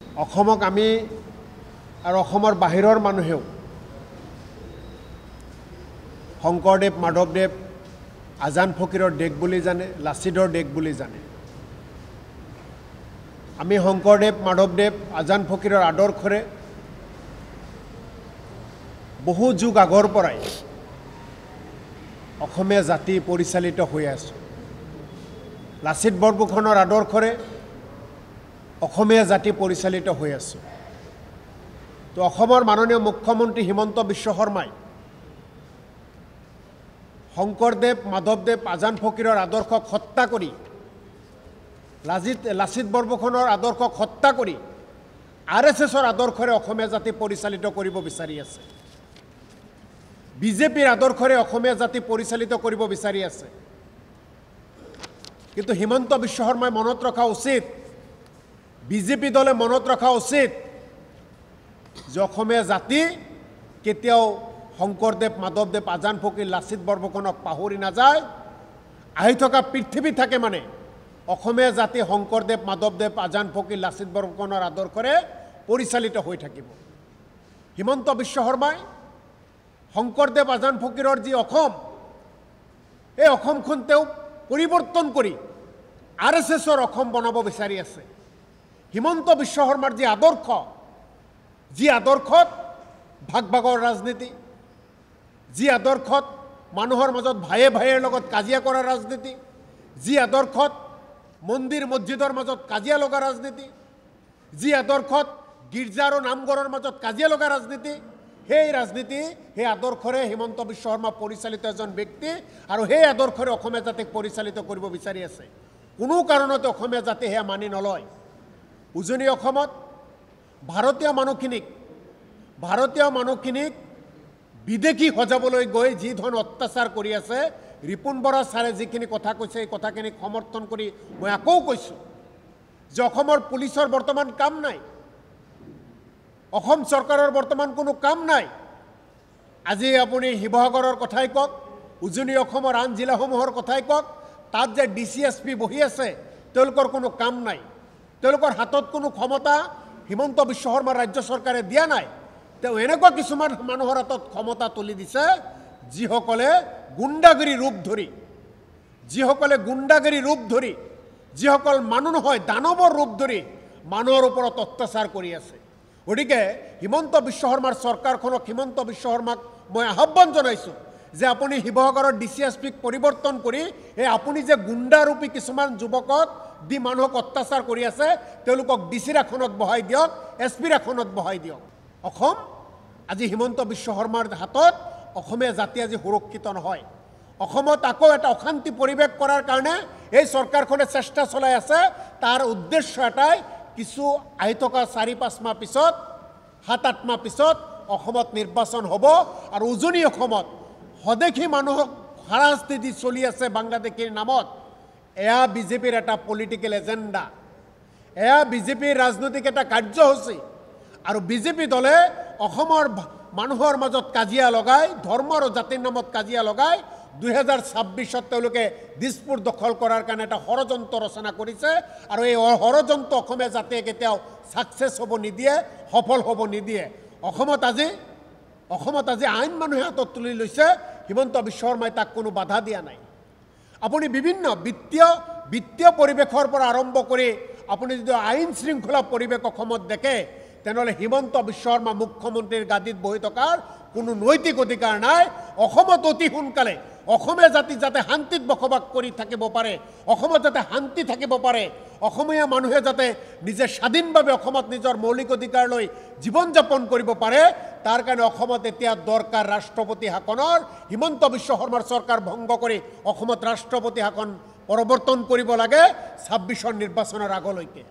অসমক আমি আৰু অসমৰ বাহিৰৰ মানুহেও শংকৰদেৱ মাধৱদেৱ আজান ফকীৰৰ দেশ বুলি জানে, লাচিতৰ দেশ বুলি জানে। আমি শংকৰদেৱ মাধৱদেৱ আজান ফকীৰৰ আদৰ্শৰে বহু যুগ আগৰ পৰাই অসমীয়া জাতি পৰিচালিত হৈ আছে। লাচিত বৰফুকনৰ আদৰ্শৰে অসমীয়া জাতি পৰিচালিত হৈ আছে। তো অসমৰ মাননীয় মুখ্যমন্ত্ৰী হিমন্ত বিশ্ব শৰ্মাই শংকৰদেৱ মাধৱদেৱ আজান ফকীৰৰ আদৰ্শক হত্যা কৰি লাচিত বৰফুকনৰ আদৰ্শক হত্যা কৰি RSSৰ আদৰ্শৰে অসমীয়া জাতি পৰিচালিত কৰিব বিচাৰি আছে। বিজেপিৰ আদৰ্শৰে অসমীয়া জাতি পৰিচালিত কৰিব বিচাৰি আছে। কিন্তু হিমন্ত বিশ্ব শৰ্মাই মনত ৰখা উচিত, বিজেপি দলে মনত ৰখা উচিত যে অসমীয়া জাতি কেতিয়াও শংকৰদেৱ মাধৱদেৱ আজান ফকীৰ লাচিত বৰফুকনক পাহৰি নাযায়। আহি থকা পৃথিৱী থাকে মানে অসমীয়া জাতি শংকৰদেৱ মাধৱদেৱ আজান ফকীৰ লাচিত বৰফুকনৰ আদৰ্শৰে পৰিচালিত হৈ থাকিব। হিমন্ত বিশ্ব শৰ্মাই শংকৰদেৱ আজান ফকীৰৰ যি অসম, এই অসমখন তেওঁ পৰিৱৰ্তন কৰি RSSৰ অসম বনাব বিচাৰি আছে। হিমন্ত বিশ্ব শৰ্মাৰ যি আদৰ্শ, যি আদৰ্শত ভাগ ভাগৰ ৰাজনীতি, যি আদৰ্শত মানুহৰ মাজত ভায়ে ভাইৰ লগত কাজিয়া কৰা ৰাজনীতি, যি আদৰ্শত মন্দিৰ মছজিদৰ মাজত কাজিয়া লগা ৰাজনীতি, যি আদৰ্শত গীৰ্জা আৰু নামঘৰৰ মাজত কাজিয়া লগা ৰাজনীতি, সেই ৰাজনীতি, সেই আদৰ্শৰে হিমন্ত বিশ্ব শৰ্মা পৰিচালিত এজন ব্যক্তি আৰু সেই আদৰ্শৰে অসমীয়া জাতিক পৰিচালিত কৰিব বিচাৰি আছে। কোনো কাৰণতে অসমীয়া জাতি সেয়া মানি নলয়। উজনি অসমত ভাৰতীয় মানুহখিনিক বিদেশী সজাবলৈ গৈ যি ধৰণ অত্যাচাৰ কৰি আছে, ৰিপুণ বৰা ছাৰে যিখিনি কথা কৈছে এই কথাখিনিক সমৰ্থন কৰি মই আকৌ কৈছোঁ যে অসমৰ পুলিচৰ বৰ্তমান কাম নাই, অসম চৰকাৰৰ বৰ্তমান কোনো কাম নাই। আজি আপুনি শিৱসাগৰৰ কথাই কওক, উজনি অসমৰ আন জিলাসমূহৰ কথাই কওক, তাত যে DCSP বহি আছে তেওঁলোকৰ কোনো কাম নাই। তেওঁলোকৰ হাতত কোনো ক্ষমতা হিমন্ত বিশ্ব শৰ্মাৰ ৰাজ্য চৰকাৰে দিয়া নাই। তেওঁ এনেকুৱা কিছুমান মানুহৰ হাতত ক্ষমতা তুলি দিছে যিসকলে গুণ্ডাগিৰি ৰূপ ধৰি যিসকল মানুহ নহয় দানৱৰ ৰূপ ধৰি মানুহৰ ওপৰত অত্যাচাৰ কৰি আছে। গতিকে হিমন্ত বিশ্ব শৰ্মাৰ চৰকাৰখনক, হিমন্ত বিশ্ব শৰ্মাক মই আহ্বান জনাইছোঁ যে আপুনি শিৱসাগৰৰ DCSPক পৰিৱৰ্তন কৰি এই আপুনি যে গুণ্ডাৰূপী কিছুমান যুৱকক দি মানুহক অত্যাচাৰ কৰি আছে তেওঁলোকক DC-ৰ আসনত বহাই দিয়ক, SP-ৰ আসনত বহাই দিয়ক। অসম আজি হিমন্ত বিশ্ব শৰ্মাৰ হাতত অসমীয়া জাতি আজি সুৰক্ষিত নহয়। অসমত আকৌ এটা অশান্তি পৰিৱেশ কৰাৰ কাৰণে এই চৰকাৰখনে চেষ্টা চলাই আছে। তাৰ উদ্দেশ্য এটাই, কিছু আহি থকা 4-5 মাহ পিছত, 7-8 মাহ পিছত অসমত নিৰ্বাচন হ'ব আৰু উজনি অসমত স্বদেশী মানুহক হাৰাশাস্তি দি চলি আছে বাংলাদেশীৰ নামত। এয়া বিজেপিৰ এটা পলিটিকেল এজেণ্ডা, এয়া বিজেপিৰ ৰাজনৈতিক এটা কাৰ্যসূচী। আৰু বিজেপি দলে অসমৰ মানুহৰ মাজত কাজিয়া লগাই, ধৰ্ম আৰু জাতিৰ নামত কাজিয়া লগাই 2026ত তেওঁলোকে দিছপুৰ দখল কৰাৰ কাৰণে এটা ষড়যন্ত্ৰ ৰচনা কৰিছে। আৰু এই ষড়যন্ত্ৰ অসমীয়া জাতিয়ে কেতিয়াও ছাকচেছ হ'ব নিদিয়ে, সফল হ'ব নিদিয়ে। অসমত আজি আইন মানুহে হাতত তুলি লৈছে, হিমন্ত বিশ্ব শৰ্মাই তাক কোনো বাধা দিয়া নাই। আপুনি বিভিন্ন বিত্তীয় পৰিৱেশৰ পৰা আৰম্ভ কৰি আপুনি যদি আইন শৃংখলা পৰিৱেশ অসমত দেখে, তেনেহ'লে হিমন্ত বিশ্ব শৰ্মা মুখ্যমন্ত্ৰীৰ গাদীত বহি থকাৰ কোনো নৈতিক অধিকাৰ নাই। অসমত অতি সোনকালে অসমীয়া জাতি যাতে শান্তিত বসবাস কৰি থাকিব পাৰে, অসমত যাতে শান্তি থাকিব পাৰে, অসমীয়া মানুহে যাতে নিজে স্বাধীনভাৱে অসমত নিজৰ মৌলিক অধিকাৰ লৈ জীৱন যাপন কৰিব পাৰে, তাৰ কাৰণে অসমত এতিয়া দৰকাৰ ৰাষ্ট্ৰপতি শাসনৰ। হিমন্ত বিশ্ব শৰ্মাৰ চৰকাৰ ভংগ কৰি অসমত ৰাষ্ট্ৰপতি শাসন প্ৰৱৰ্তন কৰিব লাগে 26ৰ নিৰ্বাচনৰ আগলৈকে।